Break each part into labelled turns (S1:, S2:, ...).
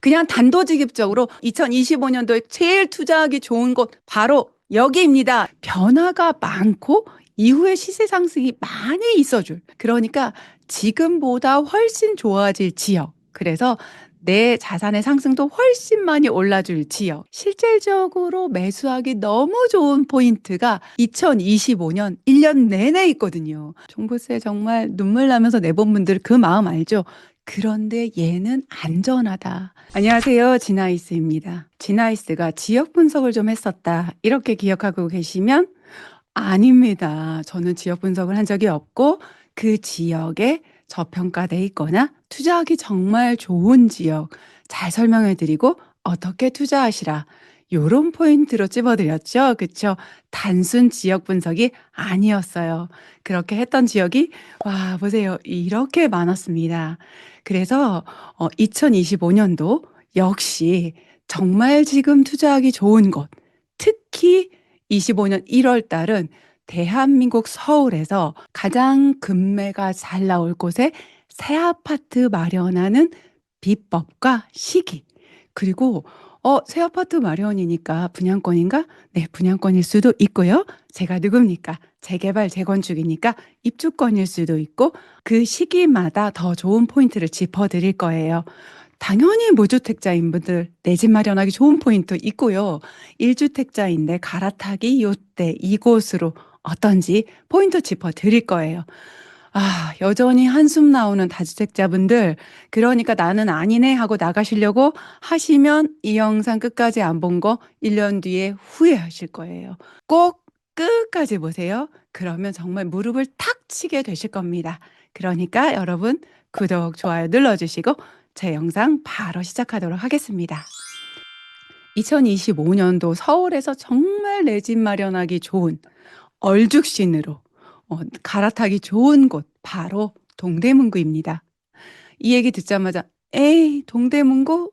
S1: 그냥 단도직입적으로 2025년도에 제일 투자하기 좋은 곳 바로 여기입니다. 변화가 많고 이후에 시세 상승이 많이 있어줄. 그러니까 지금보다 훨씬 좋아질 지역. 그래서 내 자산의 상승도 훨씬 많이 올라줄 지역. 실질적으로 매수하기 너무 좋은 포인트가 2025년 1년 내내 있거든요. 종부세 정말 눈물 나면서 내본 분들 그 마음 알죠? 그런데 얘는 안전하다. 안녕하세요. 지나이스입니다. 지나이스가 지역 분석을 좀 했었다. 이렇게 기억하고 계시면 아닙니다. 저는 지역 분석을 한 적이 없고 그 지역에 저평가돼 있거나 투자하기 정말 좋은 지역 잘 설명해 드리고 어떻게 투자하시라. 요런 포인트로 찝어드렸죠. 그쵸? 단순 지역 분석이 아니었어요. 그렇게 했던 지역이 와 보세요. 이렇게 많았습니다. 그래서 2025년도 역시 정말 지금 투자하기 좋은 곳 특히 25년 1월 달은 대한민국 서울에서 가장 금매가 잘 나올 곳에 새 아파트 마련하는 비법과 시기 그리고 새 아파트 마련이니까 분양권인가? 네, 분양권일 수도 있고요. 제가 누굽니까? 재개발, 재건축이니까 입주권일 수도 있고 그 시기마다 더 좋은 포인트를 짚어드릴 거예요. 당연히 무주택자인 분들 내 집 마련하기 좋은 포인트 있고요. 1주택자인데 갈아타기 요때 이곳으로 어떤지 포인트 짚어드릴 거예요. 아, 여전히 한숨 나오는 다주택자분들, 그러니까 나는 아니네 하고 나가시려고 하시면 이 영상 끝까지 안 본 거 1년 뒤에 후회하실 거예요. 꼭 끝까지 보세요. 그러면 정말 무릎을 탁 치게 되실 겁니다. 그러니까 여러분 구독, 좋아요 눌러주시고 제 영상 바로 시작하도록 하겠습니다. 2025년도 서울에서 정말 내 집 마련하기 좋은 얼죽신으로 갈아타기 좋은 곳 바로 동대문구입니다. 이 얘기 듣자마자 에이 동대문구?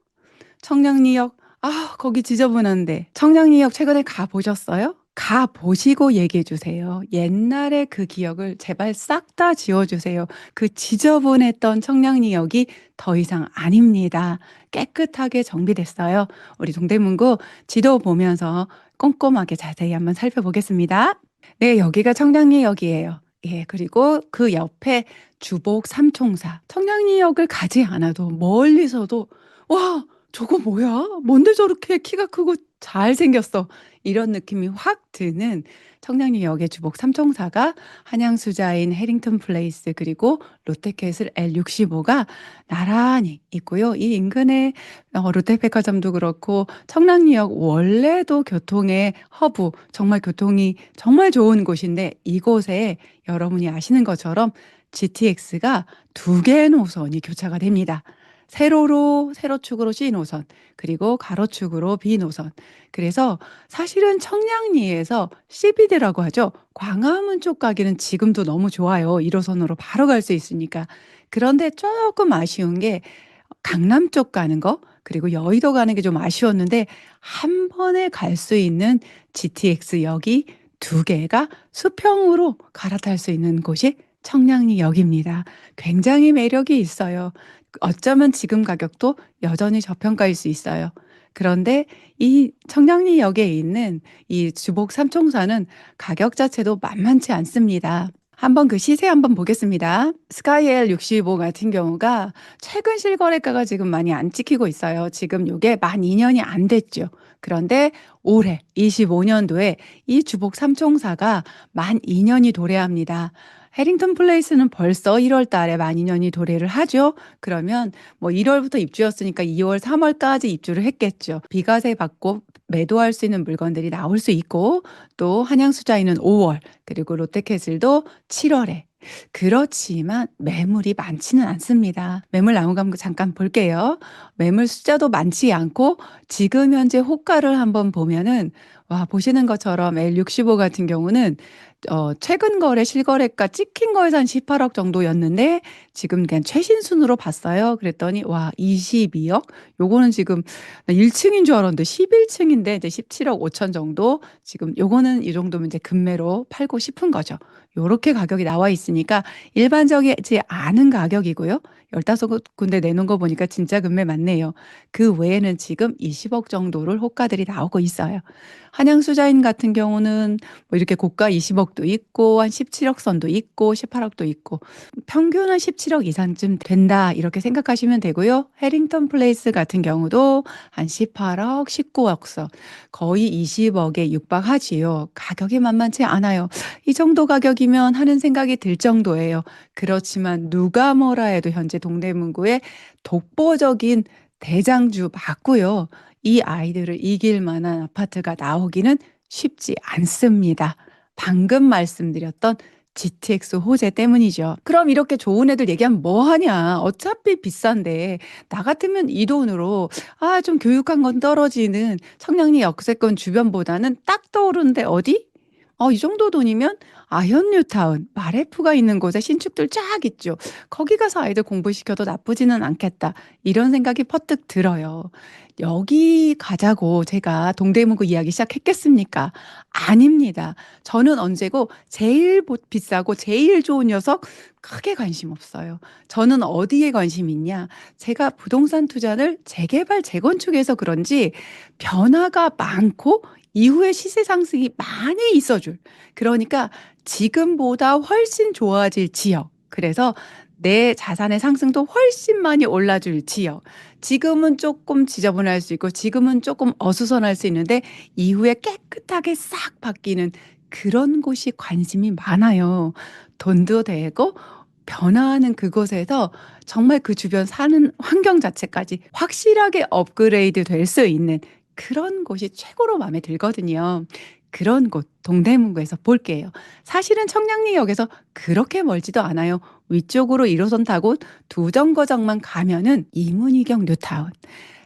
S1: 청량리역? 아 거기 지저분한데. 청량리역 최근에 가보셨어요? 가보시고 얘기해 주세요. 옛날에 그 기억을 제발 싹 다 지워주세요. 그 지저분했던 청량리역이 더 이상 아닙니다. 깨끗하게 정비됐어요. 우리 동대문구 지도 보면서 꼼꼼하게 자세히 한번 살펴보겠습니다. 네, 여기가 청량리역이에요. 예, 그리고 그 옆에 주복 삼총사. 청량리역을 가지 않아도 멀리서도 와, 저거 뭐야? 뭔데 저렇게 키가 크고 잘생겼어. 이런 느낌이 확 드는 청량리역의 주복 삼총사가 한양수자인 해링턴 플레이스 그리고 롯데캐슬 L65가 나란히 있고요. 이 인근에 롯데백화점도 그렇고 청량리역 원래도 교통의 허브, 정말 교통이 정말 좋은 곳인데 이곳에 여러분이 아시는 것처럼 GTX가 2개의 노선이 교차가 됩니다. 세로축으로 C 노선, 그리고 가로축으로 B 노선. 그래서 사실은 청량리에서 CBD라고 하죠. 광화문 쪽 가기는 지금도 너무 좋아요. 1호선으로 바로 갈 수 있으니까. 그런데 조금 아쉬운 게 강남 쪽 가는 거, 그리고 여의도 가는 게 좀 아쉬웠는데 한 번에 갈 수 있는 GTX역이 2개가 수평으로 갈아탈 수 있는 곳이 청량리역입니다. 굉장히 매력이 있어요. 어쩌면 지금 가격도 여전히 저평가일 수 있어요. 그런데 이 청량리역에 있는 이 주복 삼총사는 가격 자체도 만만치 않습니다. 한번 그 시세 한번 보겠습니다. 스카이엘 65 같은 경우가 최근 실거래가가 지금 많이 안 찍히고 있어요. 지금 요게 만 2년이 안 됐죠. 그런데 올해 25년도에 이 주복 삼총사가 만 2년이 도래합니다. 해링턴 플레이스는 벌써 1월 달에 만 2년이 도래를 하죠. 그러면 뭐 1월부터 입주였으니까 2월, 3월까지 입주를 했겠죠. 비과세 받고 매도할 수 있는 물건들이 나올 수 있고 또 한양수자인은 5월 그리고 롯데캐슬도 7월에 그렇지만 매물이 많지는 않습니다. 매물 나온 거 한번 잠깐 볼게요. 매물 숫자도 많지 않고 지금 현재 호가를 한번 보면은 와 보시는 것처럼 L65 같은 경우는 최근 거래 실거래가 찍힌 거에서 한 18억 정도였는데 지금 그냥 최신 순으로 봤어요. 그랬더니 와 22억? 요거는 지금 나 1층인 줄 알았는데 11층인데 이제 17억 5천 정도. 지금 요거는 이 정도면 이제 급매로 팔고 싶은 거죠. 요렇게 가격이 나와 있으니까 일반적이지 않은 가격이고요. 15군데 내놓은 거 보니까 진짜 급매 맞네요. 그 외에는 지금 20억 정도를 호가들이 나오고 있어요. 한양수자인 같은 경우는 뭐 이렇게 고가 20억도 있고 한 17억 선도 있고 18억도 있고 평균은 17억 이상쯤 된다 이렇게 생각하시면 되고요. 해링턴 플레이스 같은 경우도 한 18억, 19억 선 거의 20억에 육박하지요. 가격이 만만치 않아요. 이 정도 가격이면 하는 생각이 들 정도예요. 그렇지만 누가 뭐라 해도 현재 동대문구의 독보적인 대장주 맞고요. 이 아이들을 이길 만한 아파트가 나오기는 쉽지 않습니다. 방금 말씀드렸던 GTX 호재 때문이죠. 그럼 이렇게 좋은 애들 얘기하면 뭐 하냐? 어차피 비싼데 나 같으면 이 돈으로 좀 교육한 건 떨어지는 청량리 역세권 주변보다는 딱 떠오르는데 어디? 이 정도 돈이면 아현 뉴타운, 마레프가 있는 곳에 신축들 쫙 있죠. 거기 가서 아이들 공부시켜도 나쁘지는 않겠다. 이런 생각이 퍼뜩 들어요. 여기 가자고 제가 동대문구 이야기 시작했겠습니까? 아닙니다. 저는 언제고 제일 비싸고 제일 좋은 녀석 크게 관심 없어요. 저는 어디에 관심 있냐? 제가 부동산 투자를 재개발, 재건축해서 그런지 변화가 많고 이후에 시세 상승이 많이 있어줄. 그러니까 지금보다 훨씬 좋아질 지역. 그래서 내 자산의 상승도 훨씬 많이 올라줄 지역. 지금은 조금 지저분할 수 있고 지금은 조금 어수선할 수 있는데 이후에 깨끗하게 싹 바뀌는 그런 곳이 관심이 많아요. 돈도 되고 변화하는 그곳에서 정말 그 주변 사는 환경 자체까지 확실하게 업그레이드 될 수 있는 그런 곳이 최고로 마음에 들거든요. 그런 곳 동대문구에서 볼게요. 사실은 청량리역에서 그렇게 멀지도 않아요. 위쪽으로 1호선 타고 두 정거장만 가면은 이문희경 뉴타운.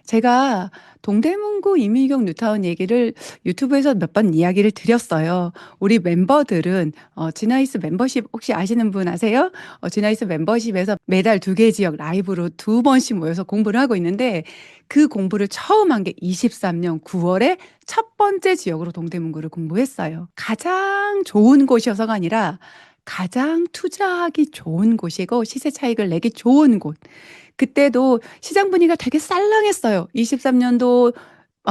S1: 제가 동대문구 이문희경 뉴타운 얘기를 유튜브에서 몇 번 이야기를 드렸어요. 우리 멤버들은 지나이스 멤버십 혹시 아시는 분 아세요? 지나이스 멤버십에서 매달 2개 지역 라이브로 2번씩 모여서 공부를 하고 있는데 그 공부를 처음 한 게 23년 9월에 첫 번째 지역으로 동대문구를 공부했어요. 가장 좋은 곳이어서가 아니라 가장 투자하기 좋은 곳이고 시세 차익을 내기 좋은 곳. 그때도 시장 분위기가 되게 쌀랑했어요. 23년도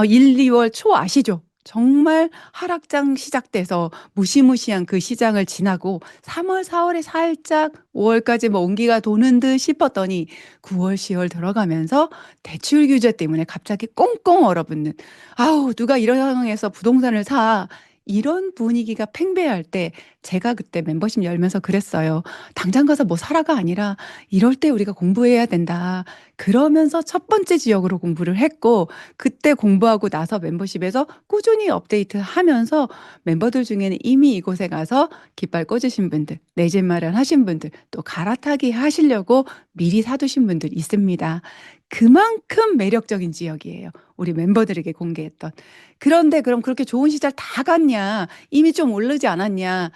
S1: 1, 2월 초 아시죠? 정말 하락장 시작돼서 무시무시한 그 시장을 지나고 3월, 4월에 살짝 5월까지 뭐 온기가 도는 듯 싶었더니 9월, 10월 들어가면서 대출 규제 때문에 갑자기 꽁꽁 얼어붙는 아우 누가 이런 상황에서 부동산을 사 이런 분위기가 팽배할 때 제가 그때 멤버십 열면서 그랬어요. 당장 가서 뭐 사라가 아니라 이럴 때 우리가 공부해야 된다. 그러면서 첫 번째 지역으로 공부를 했고 그때 공부하고 나서 멤버십에서 꾸준히 업데이트하면서 멤버들 중에는 이미 이곳에 가서 깃발 꽂으신 분들, 내 집 마련하신 분들, 또 갈아타기 하시려고 미리 사두신 분들 있습니다. 그만큼 매력적인 지역이에요. 우리 멤버들에게 공개했던. 그런데 그럼 그렇게 좋은 시절 다 갔냐? 이미 좀 오르지 않았냐?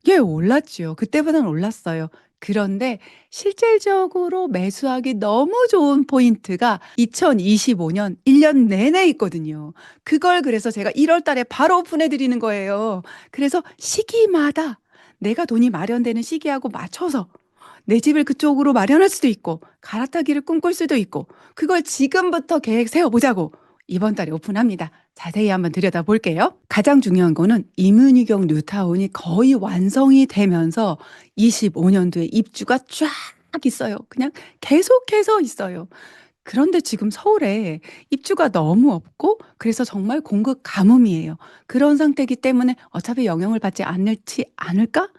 S1: 예, 올랐죠. 그때보다는 올랐어요. 그런데 실질적으로 매수하기 너무 좋은 포인트가 2025년 1년 내내 있거든요. 그걸 그래서 제가 1월 달에 바로 오픈해 드리는 거예요. 그래서 시기마다 내가 돈이 마련되는 시기하고 맞춰서 내 집을 그쪽으로 마련할 수도 있고 갈아타기를 꿈꿀 수도 있고 그걸 지금부터 계획 세워보자고 이번 달에 오픈합니다. 자세히 한번 들여다볼게요. 가장 중요한 거는 이문희경 뉴타운이 거의 완성이 되면서 25년도에 입주가 쫙 있어요. 그냥 계속해서 있어요. 그런데 지금 서울에 입주가 너무 없고 그래서 정말 공급 가뭄이에요. 그런 상태이기 때문에 어차피 영향을 받지 않을지 않을까?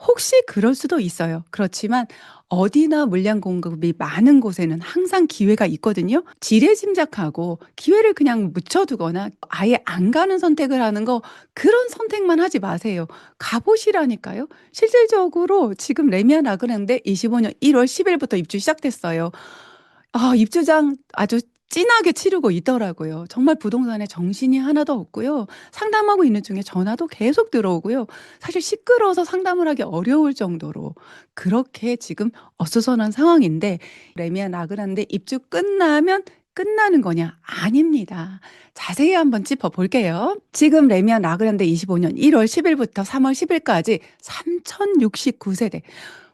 S1: 혹시 그럴 수도 있어요. 그렇지만 어디나 물량 공급이 많은 곳에는 항상 기회가 있거든요. 지레짐작하고 기회를 그냥 묻혀두거나 아예 안 가는 선택을 하는 거 그런 선택만 하지 마세요. 가보시라니까요. 실질적으로 지금 레미안 라그랜드 25년 1월 10일부터 입주 시작됐어요. 입주장 아주 진하게 치르고 있더라고요. 정말 부동산에 정신이 하나도 없고요. 상담하고 있는 중에 전화도 계속 들어오고요. 사실 시끄러워서 상담을 하기 어려울 정도로 그렇게 지금 어수선한 상황인데 레미안 라그란데 입주 끝나면 끝나는 거냐? 아닙니다. 자세히 한번 짚어 볼게요. 지금 레미안 라그란데 25년 1월 10일부터 3월 10일까지 3,069세대.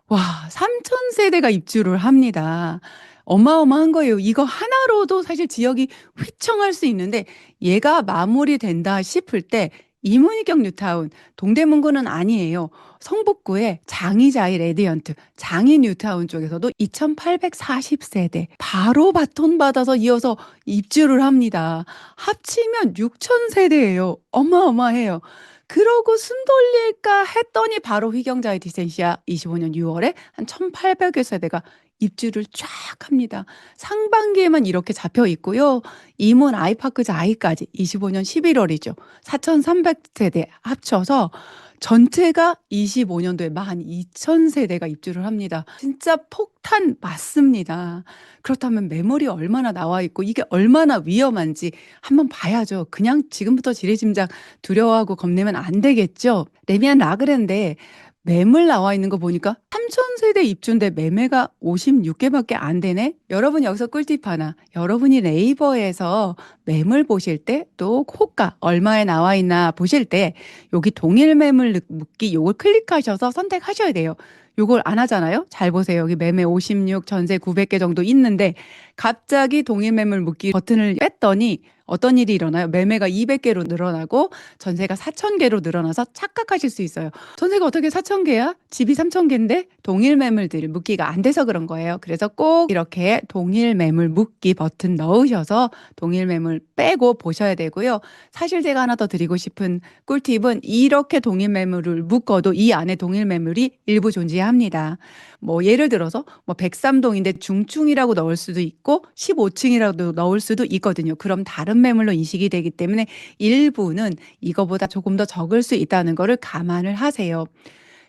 S1: 와, 3,000세대가 입주를 합니다. 어마어마한 거예요. 이거 하나로도 사실 지역이 휘청할 수 있는데 얘가 마무리된다 싶을 때 이문희경 뉴타운 동대문구는 아니에요. 성북구의 장이자이 레디언트 장이 뉴타운 쪽에서도 2,840세대 바로 바톤 받아서 이어서 입주를 합니다. 합치면 6,000세대예요. 어마어마해요. 그러고 숨 돌릴까 했더니 바로 휘경자의 디센시아 25년 6월에 한 1,800여 세대가 입주를 쫙 합니다. 상반기에만 이렇게 잡혀 있고요. 이문 아이파크자 아이까지 25년 11월이죠. 4,300세대 합쳐서 전체가 25년도에 12,000세대가 입주를 합니다. 진짜 폭탄 맞습니다. 그렇다면 매물이 얼마나 나와 있고 이게 얼마나 위험한지 한번 봐야죠. 그냥 지금부터 지레짐작 두려워하고 겁내면 안 되겠죠. 레미안 라그랜데 매물 나와 있는 거 보니까 3,000세대 입주인데 매매가 56개밖에 안 되네. 여러분 여기서 꿀팁 하나. 여러분이 네이버에서 매물 보실 때 또 호가 얼마에 나와 있나 보실 때 여기 동일 매물 묻기 요걸 클릭하셔서 선택하셔야 돼요. 요걸 안 하잖아요. 잘 보세요. 여기 매매 56, 전세 900개 정도 있는데 갑자기 동일 매물 묻기 버튼을 뺐더니 어떤 일이 일어나요? 매매가 200개로 늘어나고 전세가 4,000개로 늘어나서 착각하실 수 있어요. 전세가 어떻게 4,000개야? 집이 3,000개인데 동일 매물들 묻기가 안 돼서 그런 거예요. 그래서 꼭 이렇게 동일 매물 묻기 버튼 넣으셔서 동일 매물 빼고 보셔야 되고요. 사실 제가 하나 더 드리고 싶은 꿀팁은 이렇게 동일 매물을 묶어도 이 안에 동일 매물이 일부 존재합니다. 뭐 예를 들어서 뭐 103동인데 중층이라고 넣을 수도 있고 15층이라도 넣을 수도 있거든요. 그럼 다른 매물로 인식이 되기 때문에 일부는 이거보다 조금 더 적을 수 있다는 거를 감안을 하세요.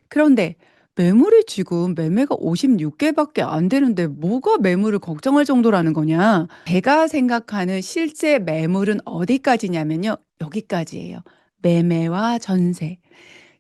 S1: 그런데 매물이 지금 매매가 56개밖에 안 되는데 뭐가 매물을 걱정할 정도라는 거냐? 제가 생각하는 실제 매물은 어디까지냐면요. 여기까지예요. 매매와 전세.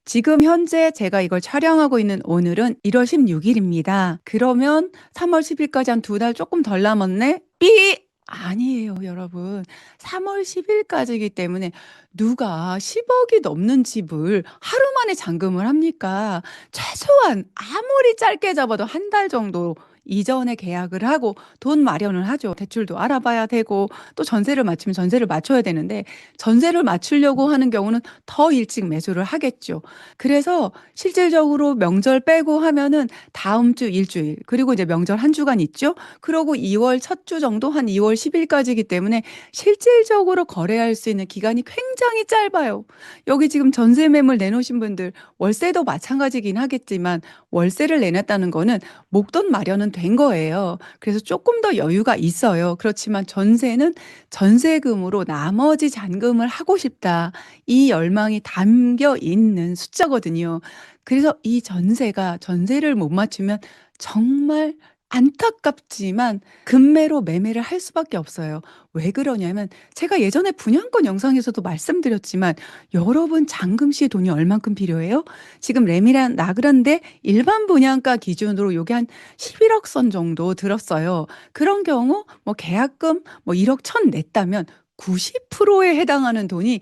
S1: 지금 현재 제가 이걸 촬영하고 있는 오늘은 1월 16일입니다. 그러면 3월 10일까지 한 2달 조금 덜 남았네? 삐! 아니에요, 여러분. 3월 10일까지이기 때문에 누가 10억이 넘는 집을 하루 만에 잔금을 합니까? 최소한 아무리 짧게 잡아도 한 달 정도 이전에 계약을 하고 돈 마련을 하죠. 대출도 알아봐야 되고 또 전세를 맞추면 전세를 맞춰야 되는데 전세를 맞추려고 하는 경우는 더 일찍 매수를 하겠죠. 그래서 실질적으로 명절 빼고 하면은 다음 주 일주일 그리고 이제 명절 한 주간 있죠. 그러고 2월 첫 주 정도 한 2월 10일까지이기 때문에 실질적으로 거래할 수 있는 기간이 굉장히 짧아요. 여기 지금 전세 매물 내놓으신 분들 월세도 마찬가지긴 하겠지만 월세를 내놨다는 거는 목돈 마련은 된 거예요. 그래서 조금 더 여유가 있어요. 그렇지만 전세는 전세금으로 나머지 잔금을 하고 싶다. 이 열망이 담겨 있는 숫자거든요. 그래서 이 전세가 전세를 못 맞추면 정말 안타깝지만 급매로 매매를 할 수밖에 없어요. 왜 그러냐면 제가 예전에 분양권 영상에서도 말씀드렸지만 여러분 잔금 시에 돈이 얼만큼 필요해요? 지금 레미란 라그란데 일반 분양가 기준으로 요게 한 11억 선 정도 들었어요. 그런 경우 뭐 계약금 뭐 1억 1천 냈다면 90%에 해당하는 돈이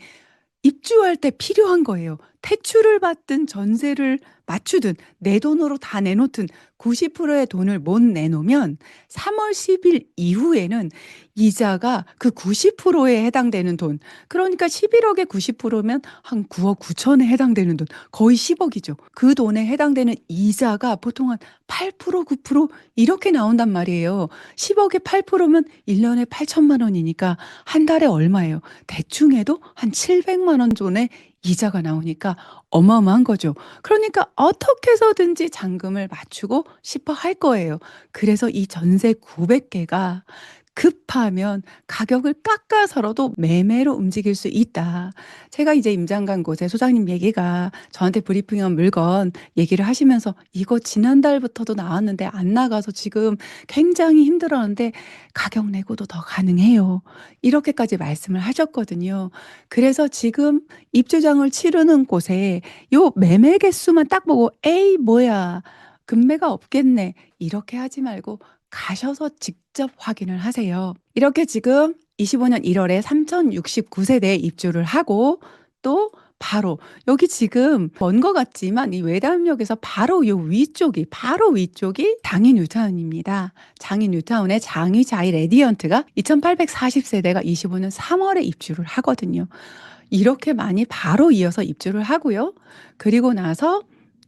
S1: 입주할 때 필요한 거예요. 대출을 받든 전세를 맞추든 내 돈으로 다 내놓든 90%의 돈을 못 내놓으면 3월 10일 이후에는 이자가 그 90%에 해당되는 돈. 그러니까 11억에 90%면 한 9억 9천에 해당되는 돈. 거의 10억이죠. 그 돈에 해당되는 이자가 보통 한 8%, 9% 이렇게 나온단 말이에요. 10억에 8%면 1년에 8천만 원이니까 한 달에 얼마예요? 대충 해도 한 700만 원 존의 이자가 나오니까 어마어마한 거죠. 그러니까 어떻게 해서든지 잔금을 맞추고 싶어 할 거예요. 그래서 이 전세 900개가 급하면 가격을 깎아서라도 매매로 움직일 수 있다. 제가 이제 임장 간 곳에 소장님 얘기가 저한테 브리핑한 물건 얘기를 하시면서 "이거 지난달부터도 나왔는데 안 나가서 지금 굉장히 힘들어하는데 가격 내고도 더 가능해요." 이렇게까지 말씀을 하셨거든요. 그래서 지금 입주장을 치르는 곳에 요 매매 개수만 딱 보고 '에이 뭐야. 금매가 없겠네.' 이렇게 하지 말고 가셔서 직접 확인을 하세요. 이렇게 지금 25년 1 월에 3,069 세대에 입주를 하고 또 바로 여기 지금 먼 것 같지만 이 외담역에서 바로 요 위쪽이 바로 위쪽이 장이 뉴타운입니다. 장이 뉴타운의 장이 자이 레디언트가 2,840 세대가 25년 3 월에 입주를 하거든요. 이렇게 많이 바로 이어서 입주를 하고요. 그리고 나서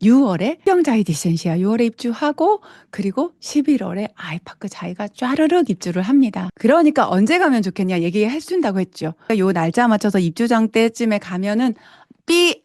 S1: 6 월에 희경자이 디센시아 6 월에 입주하고 그리고 11 월에 아이파크 자이가 쫘르륵 입주를 합니다. 그러니까 "언제 가면 좋겠냐." 얘기해 준다고 했죠. 요 날짜 맞춰서 입주장 때쯤에 가면은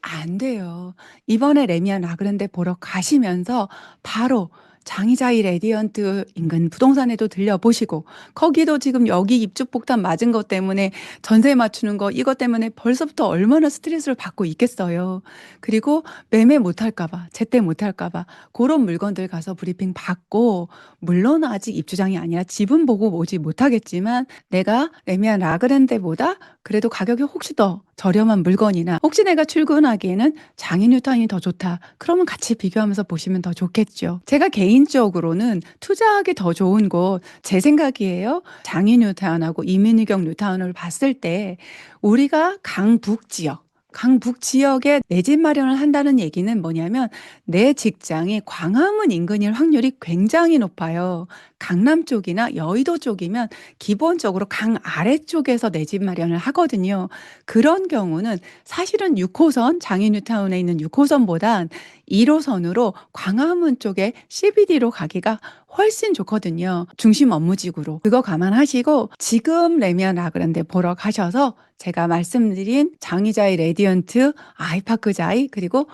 S1: 안 돼요. 이번에 레미안 라그랜드 보러 가시면서 바로 장이자이 레디언트 인근 부동산에도 들려보시고 거기도 지금 여기 입주 폭탄 맞은 것 때문에 전세 맞추는 거 이것 때문에 벌써부터 얼마나 스트레스를 받고 있겠어요. 그리고 매매 못할까 봐 제때 못할까 봐 고런 물건들 가서 브리핑 받고 물론 아직 입주장이 아니라 집은 보고 오지 못하겠지만 내가 레미안 라그랜드보다 그래도 가격이 혹시 더 저렴한 물건이나 혹시 내가 출근하기에는 장이 뉴타운이 더 좋다. 그러면 같이 비교하면서 보시면 더 좋겠죠. 제가 개인적으로는 투자하기 더 좋은 곳 제 생각이에요. 장이 뉴타운하고 이민희경 뉴타운을 봤을 때 우리가 강북 지역 강북 지역에 내 집 마련을 한다는 얘기는 뭐냐면 내 직장이 광화문 인근일 확률이 굉장히 높아요. 강남 쪽이나 여의도 쪽이면 기본적으로 강 아래쪽에서 내 집 마련을 하거든요. 그런 경우는 사실은 6 호선 장이 뉴타운에 있는 6 호선보단 1 호선으로 광화문 쪽에 CBD로 가기가 훨씬 좋거든요, 중심 업무지구로. 그거 감안하시고 지금 레미안 라그랜드 보러 가셔서 제가 말씀드린 장이자이 레디언트, 아이파크 자이 그리고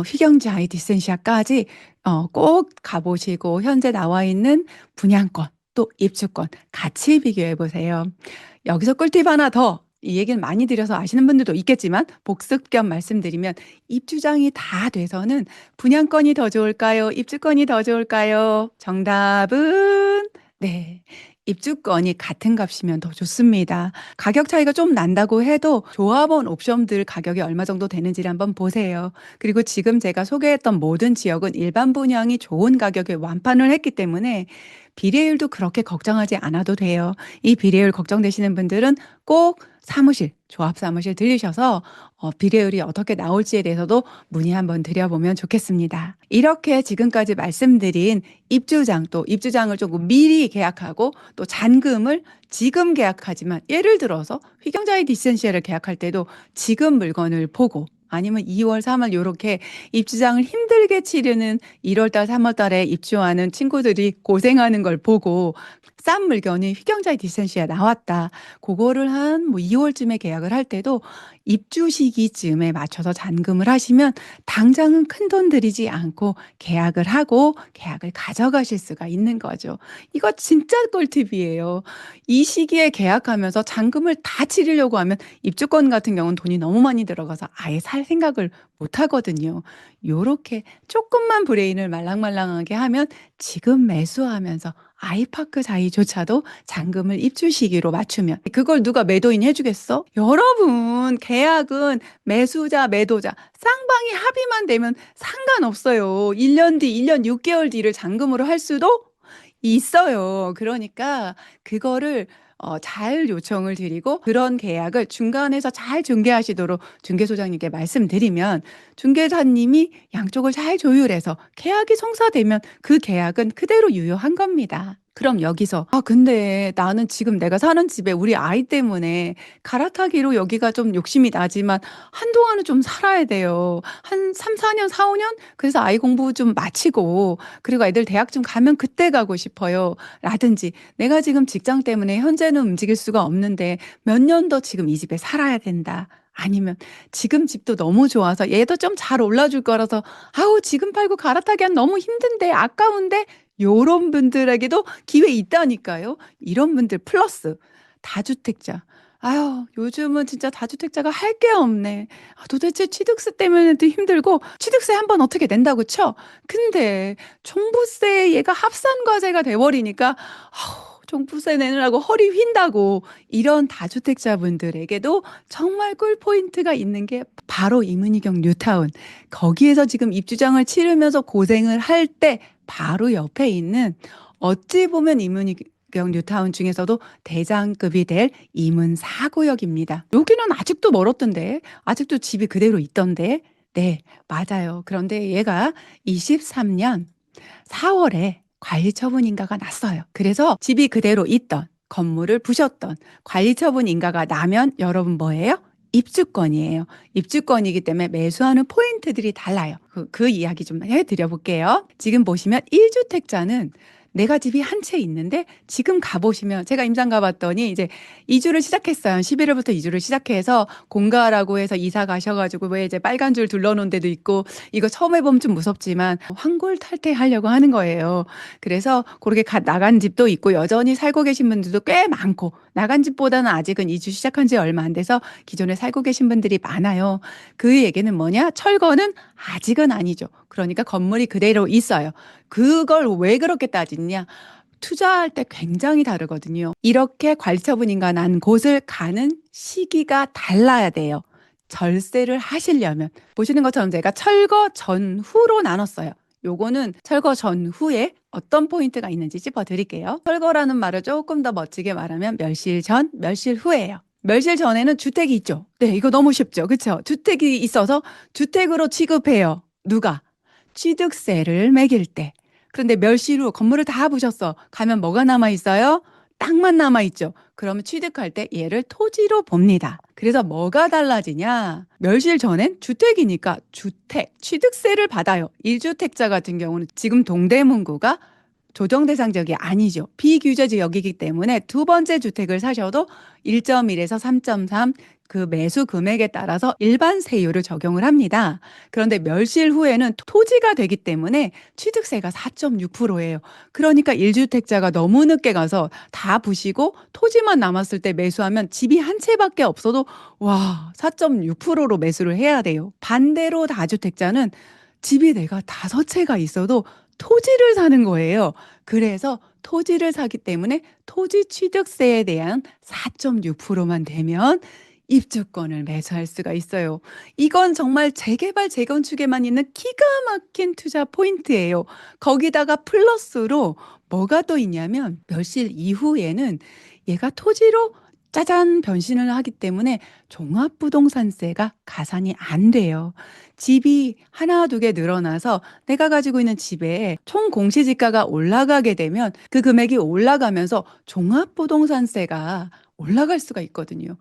S1: 휘경자이 디센시아까지 꼭 가 보시고 현재 나와 있는 분양권 또 입주권 같이 비교해 보세요. 여기서 꿀팁 하나 더 이 얘기는 많이 드려서 아시는 분들도 있겠지만 복습 겸 말씀드리면 입주장이 다 돼서는 분양권이 더 좋을까요? 입주권이 더 좋을까요? 정답은 네. 입주권이 같은 값이면 더 좋습니다. 가격 차이가 좀 난다고 해도 조합원 옵션들 가격이 얼마 정도 되는지를 한번 보세요. 그리고 지금 제가 소개했던 모든 지역은 일반 분양이 좋은 가격에 완판을 했기 때문에 비례율도 그렇게 걱정하지 않아도 돼요. 이 비례율 걱정되시는 분들은 꼭 사무실, 조합 사무실 들리셔서 비례율이 어떻게 나올지에 대해서도 문의 한번 드려보면 좋겠습니다. 이렇게 지금까지 말씀드린 입주장 또 입주장을 조금 미리 계약하고 또 잔금을 지금 계약하지만 예를 들어서 휘경자의 디센시아를 계약할 때도 지금 물건을 보고 아니면 2 월, 3월 요렇게 입주장을 힘들게 치르는 1 월달, 3 월달에 입주하는 친구들이 고생하는 걸 보고 싼 물건이 휘경자의 디센시아 나왔다. 고거를 한 뭐 2 월쯤에 계약을 할 때도 입주 시기쯤에 맞춰서 잔금을 하시면 당장은 큰돈 들이지 않고 계약을 하고 계약을 가져가실 수가 있는 거죠. 이거 진짜 꿀팁이에요. 이 시기에 계약하면서 잔금을 다 치르려고 하면 입주권 같은 경우는 돈이 너무 많이 들어가서 아예 살 생각을 못 하거든요. 요렇게 쪼끔만 브레인을 말랑말랑하게 하면 지금 매수하면서 아이파크 자이조차도 잔금을 입주 시기로 맞추면 그걸 누가 매도인 해 주겠어? 여러분 계약은 매수자, 매도자 쌍방이 합의만 되면 상관없어요. 1년 뒤, 1년 6 개월 뒤를 잔금으로 할 수도 있어요. 그러니까 그거를 잘 요청을 드리고 그런 계약을 중간에서 잘 중개하시도록 중개소장님께 말씀드리면 중개사님이 양쪽을 잘 조율해서 계약이 성사되면 그 계약은 그대로 유효한 겁니다. 그럼 여기서 '아 근데 나는 지금 내가 사는 집에 우리 아이 때문에 갈아타기로 여기가 좀 욕심이 나지만 한동안은 좀 살아야 돼요. 한 3-4 년, 4-5 년? 그래서 아이 공부 좀 마치고 그리고 애들 대학 좀 가면 그때 가고 싶어요.' 라든지 '내가 지금 직장 때문에 현재는 움직일 수가 없는데 몇 년 더 지금 이 집에 살아야 된다.' 아니면 '지금 집도 너무 좋아서 얘도 좀 잘 올라줄 거라서 아우 지금 팔고 갈아타기엔 너무 힘든데 아까운데.' 요런 분들에게도 기회 있다니까요. 이런 분들 플러스 다주택자. 아유, 요즘은 진짜 다주택자가 할 게 없네. 도대체 취득세 때문에도 힘들고 취득세 한 번 어떻게 낸다고 쳐. 근데 종부세 얘가 합산과세가 돼 버리니까 종부세 내느라고 허리 휜다고. 이런 다주택자분들에게도 정말 꿀포인트가 있는 게 바로 이문희경 뉴타운. 거기에서 지금 입주장을 치르면서 고생을 할 때 바로 옆에 있는, 어찌 보면 이문희경 뉴타운 중에서도 대장급이 될 이문 4구역입니다. 여기는 아직도 멀었던데. 아직도 집이 그대로 있던데. 네, 맞아요. 그런데 얘가 23년 4월에 관리처분 인가가 났어요. 그래서 집이 그대로 있던, 건물을 부셨던 관리처분 인가가 나면 여러분 뭐예요? 입주권이에요. 입주권이기 때문에 매수하는 포인트들이 달라요. 그 이야기 좀 해드려 볼게요. 지금 보시면 1주택자는 내가 집이 한 채 있는데, 지금 가보시면, 제가 임장 가봤더니 이제 이주를 시작했어요. 11월부터 이주를 시작해서 공가라고 해서 이사 가셔가지고 왜 이제 빨간 줄 둘러놓은 데도 있고, 이거 처음 해보면 좀 무섭지만 환골 탈퇴하려고 하는 거예요. 그래서 그렇게 나간 집도 있고 여전히 살고 계신 분들도 꽤 많고, 나간 집보다는 아직은 이주 시작한 지 얼마 안 돼서 기존에 살고 계신 분들이 많아요. 그 얘기는 뭐냐? 철거는 아직은 아니죠. 그러니까 건물이 그대로 있어요. 그걸 왜 그렇게 따지냐? 투자할 때 굉장히 다르거든요. 이렇게 관리처분인가 난 곳을 가는 시기가 달라야 돼요. 절세를 하시려면. 보시는 것처럼 제가 철거 전후로 나눴어요. 요거는 철거 전후에 어떤 포인트가 있는지 짚어드릴게요. 철거라는 말을 조금 더 멋지게 말하면 멸실 전, 멸실 후예요. 멸실 전에는 주택이 있죠. 네, 이거 너무 쉽죠. 그렇죠? 주택이 있어서 주택으로 취급해요. 누가? 취득세를 매길 때. 그런데 멸실 후 건물을 다 부셨어. 가면 뭐가 남아 있어요? 땅만 남아 있죠. 그러면 취득할 때 얘를 토지로 봅니다. 그래서 뭐가 달라지냐? 멸실 전엔 주택이니까 주택, 취득세를 받아요. 1주택자 같은 경우는 지금 동대문구가 조정 대상 지역이 아니죠. 비규제 지역이기 때문에 두 번째 주택을 사셔도 1.1에서 3.3 그 매수 금액에 따라서 일반 세율을 적용을 합니다. 그런데 멸실 후에는 토지가 되기 때문에 취득세가 4.6%예요. 그러니까 1주택자가 너무 늦게 가서 다 부시고 토지만 남았을 때 매수하면 집이 한 채밖에 없어도 와, 4.6%로 매수를 해야 돼요. 반대로 다주택자는 집이 내가 5채가 있어도 토지를 사는 거예요. 그래서 토지를 사기 때문에 토지 취득세에 대한 4.6%만 되면 입주권을 매수할 수가 있어요. 이건 정말 재개발, 재건축에만 있는 기가 막힌 투자 포인트예요. 거기다가 플러스로 뭐가 또 있냐면 멸실 이후에는 얘가 토지로 짜잔 변신을 하기 때문에 종합부동산세가 가산이 안 돼요. 집이 하나, 두 개 늘어나서 내가 가지고 있는 집에 총 공시지가가 올라가게 되면 그 금액이 올라가면서 종합부동산세가 올라갈 수가 있거든요.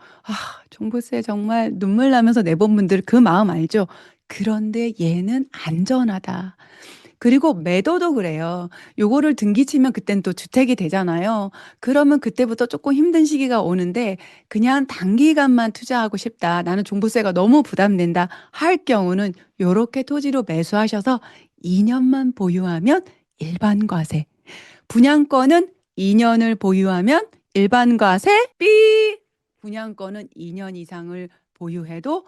S1: 종부세 정말 눈물 나면서 내본 분들 그 마음 알죠? 그런데 얘는 안전하다. 그리고 매도도 그래요. 요거를 등기치면 그땐 또 주택이 되잖아요. 그러면 그때부터 조금 힘든 시기가 오는데, 그냥 단기간만 투자하고 싶다. 나는 종부세가 너무 부담된다. 할 경우는 요렇게 토지로 매수하셔서 2년만 보유하면 일반과세. 분양권은 2년을 보유하면 일반과세 삐. 분양권은 2년 이상을 보유해도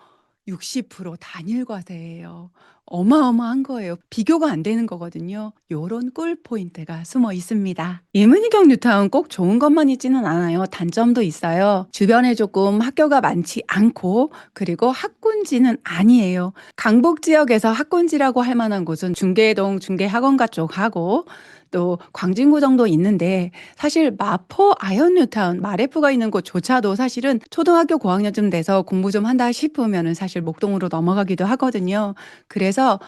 S1: 60% 단일과세예요. 어마어마한 거예요. 비교가 안 되는 거거든요. 요런 꿀 포인트가 숨어 있습니다. 이문희경 뉴타운 꼭 좋은 것만 있지는 않아요. 단점도 있어요. 주변에 조금 학교가 많지 않고, 그리고 학군지는 아니에요. 강북 지역에서 학군지라고 할 만한 곳은 중계동 중계학원가 쪽하고 또 광진구 정도 있는데, 사실 마포 아현 뉴타운 마레프가 있는 곳조차도 사실은 초등학교 고학년쯤 돼서 공부 좀 한다 싶으면은 사실 목동으로 넘어가기도 하거든요. 그래서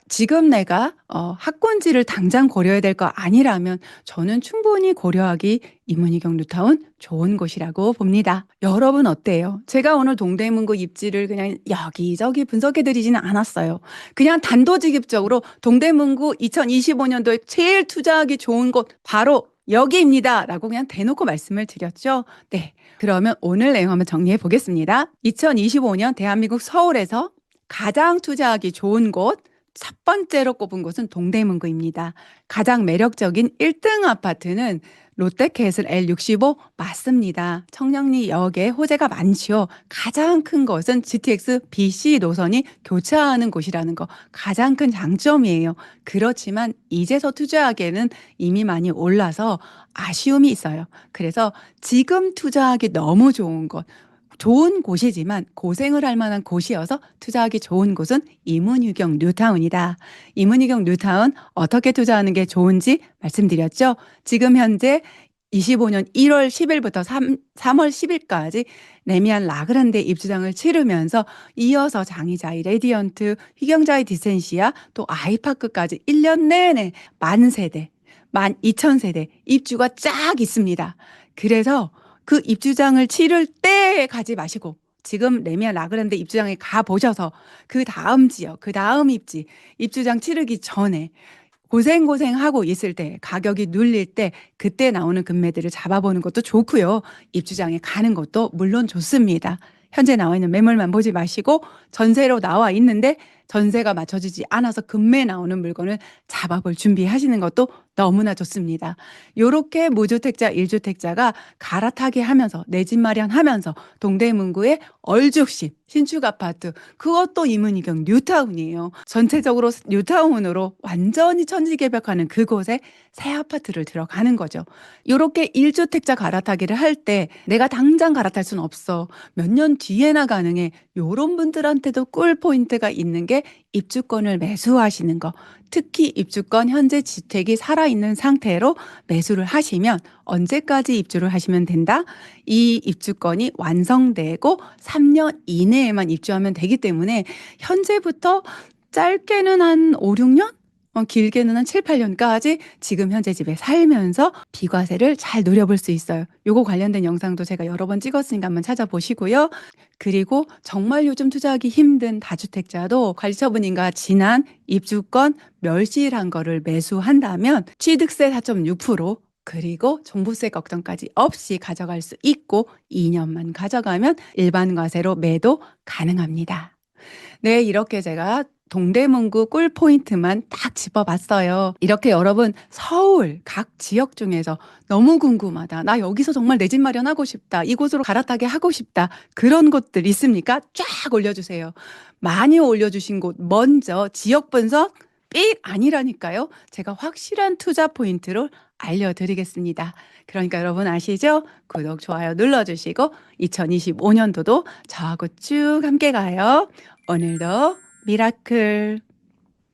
S1: 지금 내가 학군지를 당장 고려해야 될 거 아니라면 저는 충분히 고려하기 이문희경 뉴타운 좋은 곳이라고 봅니다. 여러분 어때요? 제가 오늘 동대문구 입지를 그냥 여기저기 분석해 드리지는 않았어요. 그냥 단도직입적으로 동대문구 2025년도에 제일 투자하기 좋은 곳 바로 여기입니다 라고 그냥 대놓고 말씀을 드렸죠. 네, 그러면 오늘 내용 한번 정리해 보겠습니다. 2025년 대한민국 서울에서 가장 투자하기 좋은 곳, 첫 번째로 꼽은 곳은 동대문구입니다. 가장 매력적인 1등 아파트는 롯데캐슬 L65 맞습니다. 청량리역에 호재가 많지요. 가장 큰 것은 GTX BC 노선이 교차하는 곳이라는 거 가장 큰 장점이에요. 그렇지만 이제서 투자하기에는 이미 많이 올라서 아쉬움이 있어요. 그래서 지금 투자하기 너무 좋은 곳, 좋은 곳이지만 고생을 할 만한 곳이어서 투자하기 좋은 곳은 이문유경 뉴타운이다. 이문유경 뉴타운 어떻게 투자하는 게 좋은지 말씀드렸죠. 지금 현재 25년 1월 10일부터 3월 10일까지 레미안 라그란데 입주장을 치르면서 이어서 장이자이 레디언트, 휘경자이 디센시아 또 아이파크까지 1년 내내 만 세대, 12,000세대 입주가 쫙 있습니다. 그래서 그 입주장을 치를 때 가지 마시고 지금 레미안 라그란데 입주장에 가 보셔서 그 다음 지역, 그 다음 입주장 치르기 전에 고생하고 있을 때 가격이 눌릴 때 그때 나오는 금매들을 잡아보는 것도 좋고요. 입주장에 가는 것도 물론 좋습니다. 현재 나와 있는 매물만 보지 마시고 전세로 나와 있는데 전세가 맞춰지지 않아서 금매 나오는 물건을 잡아볼 준비하시는 것도 너무나 좋습니다. 요렇게 무주택자, 1주택자가 갈아타게 하면서 내 집 마련하면서 동대문구의 얼죽신 신축 아파트 그것도 이문희경 뉴타운이에요. 전체적으로 뉴타운으로 완전히 천지개벽하는 그곳에 새 아파트를 들어가는 거죠. 요렇게 1주택자 갈아타기를 할 때 내가 당장 갈아탈 수는 없어. 몇 년 뒤에나 가능해. 요런 분들한테도 꿀 포인트가 있는 게 입주권을 매수하시는 거. 특히 입주권 현재 주택이 살아있는 상태로 매수를 하시면 언제까지 입주를 하시면 된다? 이 입주권이 완성되고 3년 이내에만 입주하면 되기 때문에 현재부터 짧게는 한 5, 6년? 길게는 한 7, 8년까지 지금 현재 집에 살면서 비과세를 잘 누려볼 수 있어요. 요거 관련된 영상도 제가 여러 번 찍었으니까 한번 찾아보시고요. 그리고 정말 요즘 투자하기 힘든 다주택자도 관리처분인가 지난 입주권 멸실한 거를 매수한다면 취득세 4.6% 그리고 종부세 걱정까지 없이 가져갈 수 있고 2년만 가져가면 일반 과세로 매도 가능합니다. 네, 이렇게 제가 동대문구 꿀 포인트만 딱 짚어봤어요. 이렇게 여러분 서울 각 지역 중에서 너무 궁금하다. 나 여기서 정말 내 집 마련하고 싶다. 이곳으로 갈아타게 하고 싶다. 그런 곳들 있습니까? 쫙 올려주세요. 많이 올려주신 곳 먼저 지역 분석 삑 아니라니까요. 제가 확실한 투자 포인트로 알려드리겠습니다. 그러니까 여러분 아시죠? 구독, 좋아요 눌러주시고 2025년도도 저하고 쭉 함께 가요. 오늘도 미라클